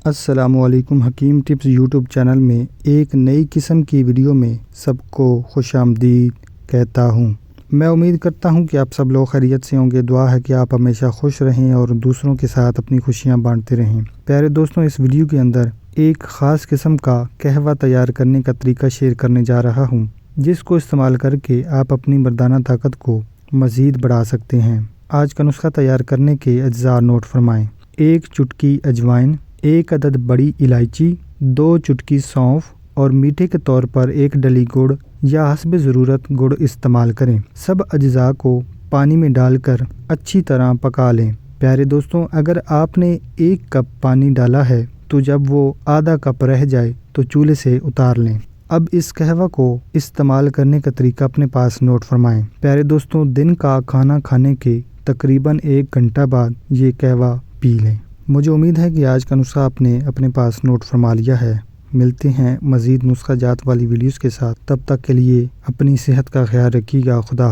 السلام علیکم۔ حکیم ٹپس یوٹیوب چینل میں ایک نئی قسم کی ویڈیو میں سب کو خوش آمدید کہتا ہوں۔ میں امید کرتا ہوں کہ آپ سب لوگ خیریت سے ہوں گے۔ دعا ہے کہ آپ ہمیشہ خوش رہیں اور دوسروں کے ساتھ اپنی خوشیاں بانٹتے رہیں۔ پیارے دوستوں، اس ویڈیو کے اندر ایک خاص قسم کا قہوہ تیار کرنے کا طریقہ شیئر کرنے جا رہا ہوں، جس کو استعمال کر کے آپ اپنی مردانہ طاقت کو مزید بڑھا سکتے ہیں۔ آج کا نسخہ تیار کرنے کے اجزاء نوٹ فرمائیں۔ 1 چٹکی اجوائن، 1 عدد بڑی الائچی، 2 چٹکی سونف اور میٹھے کے طور پر 1 ڈلی گڑ یا حسب ضرورت گڑ استعمال کریں۔ سب اجزاء کو پانی میں ڈال کر اچھی طرح پکا لیں۔ پیارے دوستوں، اگر آپ نے 1 کپ پانی ڈالا ہے تو جب وہ آدھا کپ رہ جائے تو چولہے سے اتار لیں۔ اب اس قہوہ کو استعمال کرنے کا طریقہ اپنے پاس نوٹ فرمائیں۔ پیارے دوستوں، دن کا کھانا کھانے کے تقریباً 1 گھنٹہ بعد یہ قہوہ پی لیں۔ مجھے امید ہے کہ آج کا نسخہ آپ نے اپنے پاس نوٹ فرما لیا ہے۔ ملتے ہیں مزید نسخہ جات والی ویڈیوز کے ساتھ، تب تک کے لیے اپنی صحت کا خیال رکھیے گا۔ خدا